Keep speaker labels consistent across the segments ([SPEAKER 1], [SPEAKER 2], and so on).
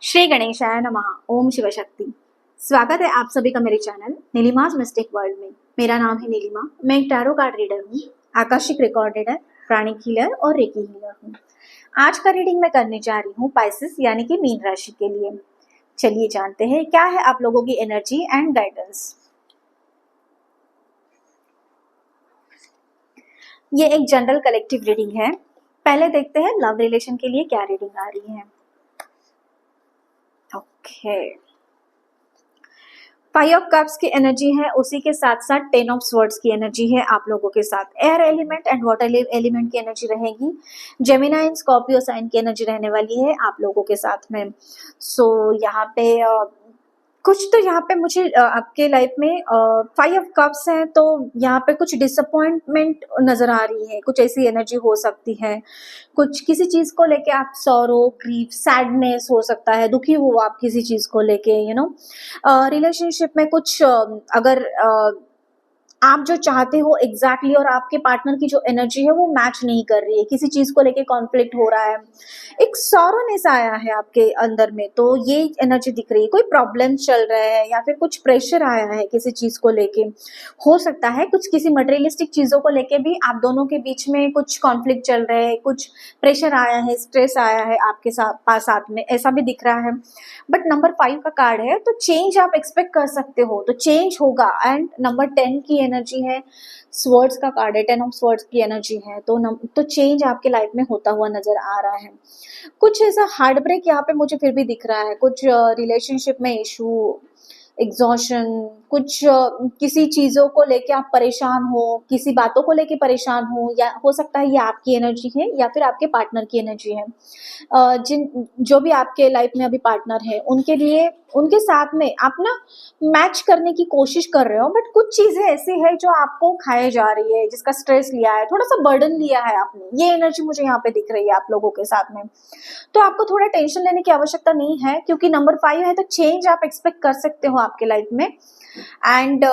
[SPEAKER 1] श्री गणेशाय नमः। ओम शिव शक्ति। स्वागत है आप सभी का मेरे चैनल नीलिमा's मिस्टिक वर्ल्ड में। मेरा नाम है नीलिमा। मैं एक टैरो कार्ड रीडर हूँ, आकाशिक रिकॉर्ड रीडर, प्राणिक हीलर और रेकी हीलर हूँ। आज का रीडिंग मैं करने जा रही हूँ पाइसेस यानी कि मीन राशि के लिए। चलिए जानते हैं क्या है आप लोगों की एनर्जी एंड गाइडेंस। ये एक जनरल कलेक्टिव रीडिंग है। पहले देखते हैं लव रिलेशन के लिए क्या रीडिंग आ रही है। ओके, 5 ऑफ कप्स की एनर्जी है, उसी के साथ साथ 10 ऑफ स्वर्ड्स की एनर्जी है आप लोगों के साथ। Air element and water element की एनर्जी रहेगी। जेमिनाई एंड स्कॉर्पियो साइन की एनर्जी रहने वाली है आप लोगों के साथ में। सो यहाँ पे कुछ तो यहाँ पे मुझे आपके लाइफ में 5 ऑफ कप्स है, तो यहाँ पे कुछ डिसअपॉइंटमेंट नजर आ रही है। कुछ ऐसी एनर्जी हो सकती है, कुछ किसी चीज को लेके आप सॉरो, ग्रीफ, सैडनेस हो सकता है, दुखी हो आप किसी चीज को लेके। रिलेशनशिप में कुछ अगर आप जो चाहते हो एग्जैक्टली और आपके पार्टनर की जो एनर्जी है वो मैच नहीं कर रही है, किसी चीज को लेके कॉन्फ्लिक्ट हो रहा है, एक सॉरोनेस आया है आपके अंदर में, तो ये एनर्जी दिख रही है। कोई प्रॉब्लम चल रहा है या फिर कुछ प्रेशर आया है किसी चीज को लेके, हो सकता है कुछ किसी मटेरियलिस्टिक चीजों को लेके भी आप दोनों के बीच में कुछ कॉन्फ्लिक्ट चल रहे हैं, कुछ प्रेशर आया है, स्ट्रेस आया है आपके साथ में, ऐसा भी दिख रहा है। बट नंबर 5 का कार्ड है, तो चेंज आप एक्सपेक्ट कर सकते हो, तो चेंज होगा। एंड नंबर 10 की एनर्जी है, स्वर्ड्स का कार्ड है, 10 ऑफ स्वर्ड्स की एनर्जी है, तो चेंज आपके लाइफ में होता हुआ नजर आ रहा है। कुछ ऐसा हार्ट ब्रेक यहाँ पे मुझे फिर भी दिख रहा है, कुछ रिलेशनशिप में इशू, एग्जॉशन, कुछ किसी चीजों को लेके आप परेशान हो, किसी बातों को लेके परेशान हो, या हो सकता है ये आपकी एनर्जी है या फिर आपके पार्टनर की एनर्जी है। जो भी आपके लाइफ में अभी पार्टनर है उनके लिए, उनके साथ में आप ना मैच करने की कोशिश कर रहे हो, बट कुछ चीजें ऐसी है जो आपको खाए जा रही है, जिसका स्ट्रेस लिया है, थोड़ा सा बर्डन लिया है आपने। ये एनर्जी मुझे यहाँ पे दिख रही है आप लोगों के साथ में। तो आपको थोड़ा टेंशन लेने की आवश्यकता नहीं है, क्योंकि नंबर 5 है, तो चेंज आप एक्सपेक्ट कर सकते हो आपके लाइफ में। एंड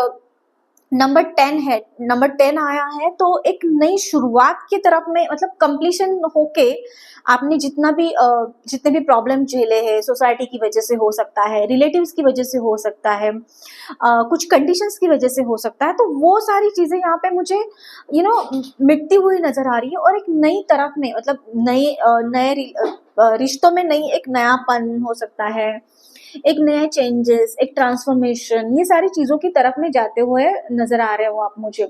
[SPEAKER 1] नंबर 10 है, नंबर 10 आया है, तो एक नई शुरुआत की तरफ में, मतलब कंप्लीशन होके आपने जितने भी प्रॉब्लम झेले हैं, सोसाइटी की वजह से हो सकता है, रिलेटिव्स की वजह से हो सकता है, कुछ कंडीशंस की वजह से हो सकता है, तो वो सारी चीजें यहाँ पे मुझे मिटती हुई नजर आ रही है। और एक नई तरफ में, मतलब नए रिश्तों में नई एक नयापन हो सकता है, एक नया चेंजेस, एक ट्रांसफॉर्मेशन, ये सारी चीजों की तरफ में जाते हुए नजर आ रहे हो आप मुझे।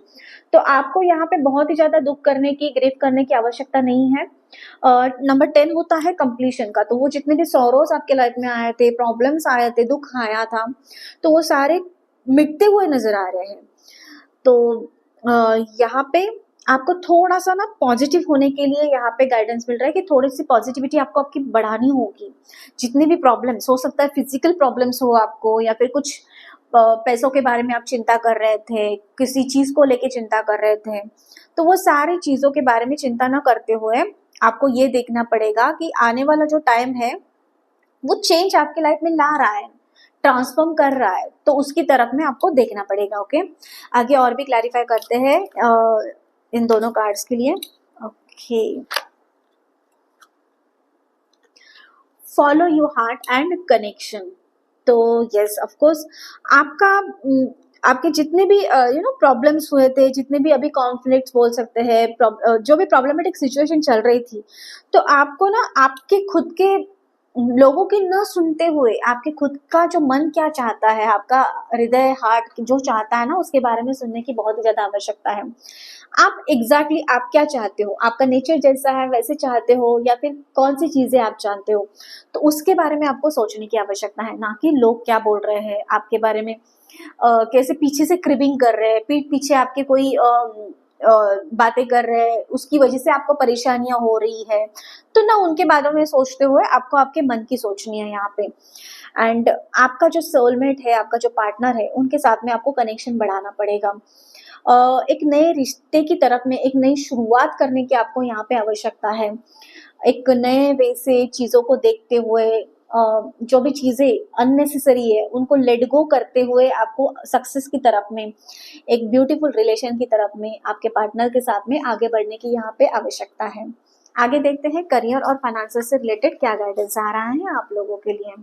[SPEAKER 1] तो आपको यहाँ पे बहुत ही ज्यादा दुख करने की, ग्रीफ करने की आवश्यकता नहीं है। नंबर 10 होता है कंप्लीशन का, तो वो जितने भी सॉरोज आपके लाइफ में आए थे, प्रॉब्लम्स आए थे, दुख आया था, तो वो सारे मिटते हुए नजर आ रहे हैं। तो यहाँ पे आपको थोड़ा सा ना पॉजिटिव होने के लिए यहाँ पे गाइडेंस मिल रहा है कि थोड़ी सी पॉजिटिविटी आपको आपकी बढ़ानी होगी। जितने भी प्रॉब्लम्स हो सकता है, फिजिकल प्रॉब्लम्स हो आपको, या फिर कुछ पैसों के बारे में आप चिंता कर रहे थे, किसी चीज को लेके चिंता कर रहे थे, तो वो सारी चीजों के बारे में चिंता ना करते हुए आपको ये देखना पड़ेगा कि आने वाला जो टाइम है वो चेंज आपके लाइफ में ला रहा है, ट्रांसफॉर्म कर रहा है, तो उसकी तरफ में आपको देखना पड़ेगा। ओके, आगे और भी क्लैरिफाई करते हैं इन दोनों कार्ड्स के लिए। Okay, follow your heart and connection. तो यस, ऑफ कोर्स आपके जितने भी प्रॉब्लम्स हुए थे, जितने भी अभी कॉन्फ्लिक्ट्स बोल सकते हैं, जो भी प्रॉब्लमेटिक सिचुएशन चल रही थी, तो आपको ना आपके खुद के लोगों की न सुनते हुए, आपके खुद का जो मन क्या चाहता है, आपका हृदय, हार्ट जो चाहता है ना, उसके बारे में सुनने की बहुत ही ज्यादा आवश्यकता है। आप एग्जैक्टली आप क्या चाहते हो, आपका नेचर जैसा है वैसे चाहते हो, या फिर कौन सी चीजें आप जानते हो, तो उसके बारे में आपको सोचने की आवश्यकता है, ना कि लोग क्या बोल रहे हैं आपके बारे में, कैसे पीछे से क्रिबिंग कर रहे हैं, पीठ पीछे आपके कोई बातें कर रहे हैं, उसकी वजह से आपको परेशानियां हो रही है, तो ना उनके बारे में सोचते हुए आपको आपके मन की सोचनी है यहाँ पे। एंड आपका जो सोलमेट है, आपका जो पार्टनर है, उनके साथ में आपको कनेक्शन बढ़ाना पड़ेगा। एक नए रिश्ते की तरफ में, एक नई शुरुआत करने की आपको यहाँ पे आवश्यकता है। एक नए वे से चीजों को देखते हुए, जो भी चीजें अननेसेसरी है उनको लेट गो करते हुए आपको सक्सेस की तरफ में, एक ब्यूटीफुल रिलेशन की तरफ में आपके पार्टनर के साथ में आगे बढ़ने की यहाँ पे आवश्यकता है। आगे देखते हैं करियर और फाइनेंस से रिलेटेड क्या गाइडेंस आ रहा है आप लोगों के लिए।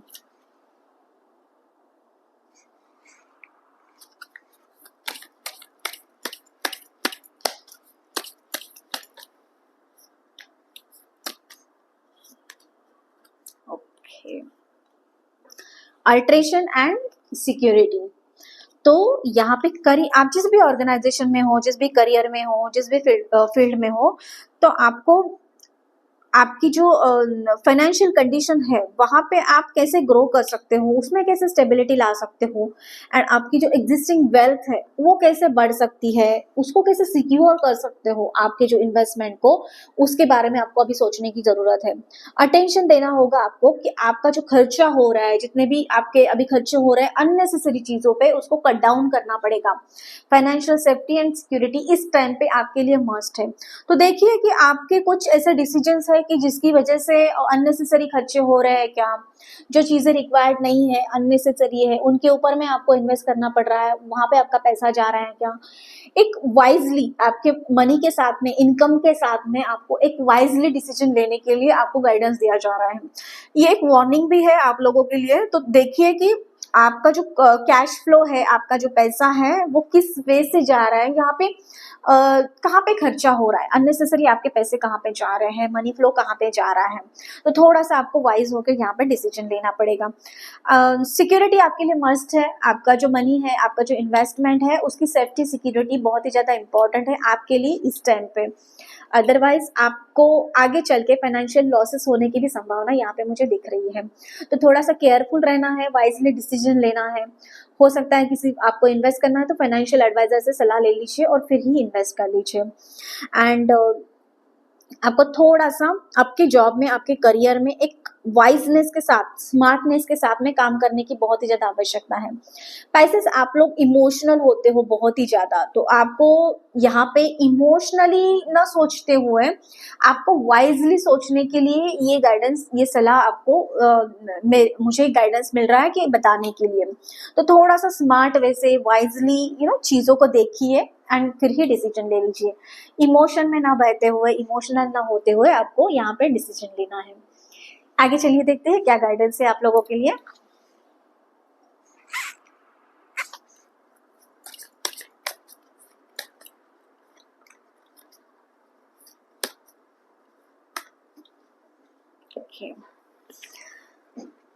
[SPEAKER 1] Okay, alteration and security. तो यहाँ पे आप जिस भी ऑर्गेनाइजेशन में हो, जिस भी करियर में हो, जिस भी फील्ड में हो, तो आपको आपकी जो फाइनेंशियल कंडीशन है वहां पे आप कैसे ग्रो कर सकते हो, उसमें कैसे स्टेबिलिटी ला सकते हो, एंड आपकी जो एग्जिस्टिंग वेल्थ है वो कैसे बढ़ सकती है, उसको कैसे सिक्योर कर सकते हो, आपके जो इन्वेस्टमेंट को, उसके बारे में आपको अभी सोचने की जरूरत है। अटेंशन देना होगा आपको कि आपका जो खर्चा हो रहा है, जितने भी आपके अभी खर्चे हो रहे हैं अननेसेसरी चीजों पे, उसको कट डाउन करना पड़ेगा। फाइनेंशियल सेफ्टी एंड सिक्योरिटी इस टाइम पे आपके लिए मस्ट है। तो देखिए कि आपके कुछ ऐसे डिसीजंस है कि जिसकी वजह से अननेसेसरी खर्चे हो रहे हैं क्या, जो चीजें रिक्वायर्ड नहीं है, अननेसेसरी है, उनके ऊपर में आपको इन्वेस्ट करना पड़ रहा है, वहां पे आपका पैसा जा रहा है क्या। एक वाइजली आपके मनी के साथ में, इनकम के साथ में आपको एक वाइजली डिसीजन लेने के लिए आपको गाइडेंस दिया जा रहा है। ये एक वार्निंग भी है आप लोगों के लिए। तो देखिए कि आपका जो कैश फ्लो है, आपका जो पैसा है वो किस वे से जा रहा है, यहाँ पे कहाँ पे खर्चा हो रहा है, अननेसेसरी आपके पैसे कहाँ पे जा रहे हैं, मनी फ्लो कहाँ पे जा रहा है। तो थोड़ा सा आपको वाइज होकर यहाँ पे डिसीजन लेना पड़ेगा। सिक्योरिटी आपके लिए मस्ट है। आपका जो मनी है, आपका जो इन्वेस्टमेंट है, उसकी सेफ्टी सिक्योरिटी बहुत ही ज्यादा इंपॉर्टेंट है आपके लिए इस टाइम पे। अदरवाइज आपको आगे चल के फाइनेंशियल लॉसेस होने की भी संभावना यहाँ पे मुझे दिख रही है। तो थोड़ा सा केयरफुल रहना है, वाइजली डिसीजन लेना है। हो सकता है किसी आपको इन्वेस्ट करना है तो फाइनेंशियल एडवाइजर से सलाह ले लीजिए और फिर ही इन्वेस्ट कर लीजिए। एंड आपको थोड़ा सा आपके जॉब में, आपके करियर में एक वाइजनेस के साथ, स्मार्टनेस के साथ में काम करने की बहुत ही ज्यादा आवश्यकता है। पैसे से आप लोग इमोशनल होते हो बहुत ही ज्यादा, तो आपको यहाँ पे इमोशनली ना सोचते हुए आपको वाइजली सोचने के लिए ये गाइडेंस, ये सलाह आपको मुझे गाइडेंस मिल रहा है कि बताने के लिए। तो थोड़ा सा स्मार्ट वे से वाइजली चीजों को देखिए एंड फिर ही डिसीजन ले लीजिए। इमोशन में ना बहते हुए, इमोशनल ना होते हुए आपको यहाँ पे डिसीजन लेना है। आगे चलिए देखते हैं क्या गाइडेंस है आप लोगों के लिए।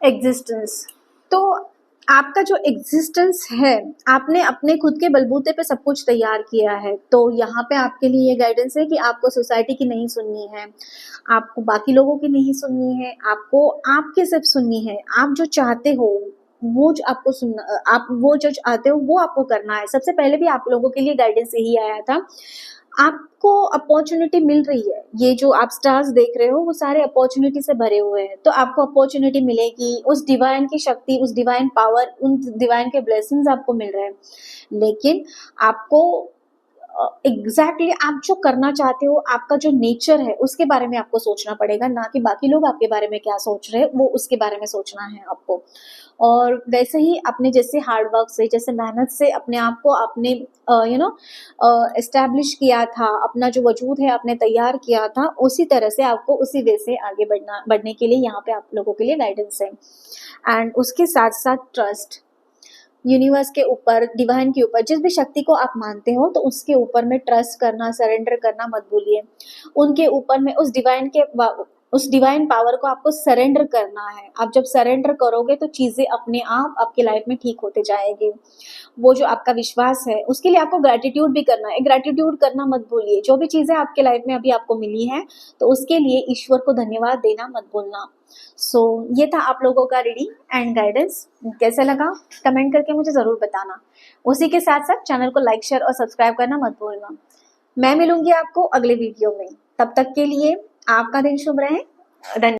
[SPEAKER 1] एग्जिस्टेंस। तो आपका जो एग्जिस्टेंस है, आपने अपने खुद के बलबूते पे सब कुछ तैयार किया है। तो यहाँ पे आपके लिए ये गाइडेंस है कि आपको सोसाइटी की नहीं सुननी है, आपको बाकी लोगों की नहीं सुननी है, आपको आपके सिर्फ सुननी है। आप जो चाहते हो वो जो आपको सुनना, आप वो जो चाहते हो वो आपको करना है। सबसे पहले भी आप लोगों के लिए गाइडेंस यही आया था। आपको अपॉर्चुनिटी मिल रही है, ये जो आप स्टार्स देख रहे हो वो सारे अपॉर्चुनिटी से भरे हुए हैं। तो आपको अपॉर्चुनिटी मिलेगी, उस डिवाइन की शक्ति, उस डिवाइन पावर, उन डिवाइन के ब्लेसिंग्स आपको मिल रहे हैं। लेकिन आपको एग्जैक्टली आप जो करना चाहते हो, आपका जो नेचर है उसके बारे में आपको सोचना पड़ेगा, ना कि बाकी लोग आपके बारे में क्या सोच रहे हैं वो उसके बारे में सोचना है आपको। और वैसे ही अपने जैसे हार्ड वर्क से, जैसे मेहनत से अपने आप को आपने एस्टैब्लिश किया था, अपना जो वजूद है आपने तैयार किया था, उसी तरह से आपको उसी वे से आगे बढ़ने के लिए यहाँ पे आप लोगों के लिए गाइडेंस है। एंड उसके साथ साथ ट्रस्ट, यूनिवर्स के ऊपर, डिवाइन के ऊपर, जिस भी शक्ति को आप मानते हो तो उसके ऊपर में ट्रस्ट करना, सरेंडर करना मत भूलिए। उनके ऊपर में उस डिवाइन पावर को आपको सरेंडर करना है। आप जब सरेंडर करोगे तो चीजें अपने आप आपके लाइफ में ठीक होते जाएगी। वो जो आपका विश्वास है उसके लिए आपको ग्रेटिट्यूड भी करना है। ग्रेटिट्यूड करना मत भूलिए। जो भी चीजें आपके लाइफ में अभी आपको मिली हैं तो उसके लिए ईश्वर को धन्यवाद देना मत भूलना। ये था आप लोगों का रीडिंग एंड गाइडेंस। कैसा लगा कमेंट करके मुझे जरूर बताना। उसी के साथ साथ चैनल को लाइक, शेयर और सब्सक्राइब करना मत भूलना। मैं मिलूंगी आपको अगले वीडियो में। तब तक के लिए आपका दिन शुभ रहे। धन्यवाद।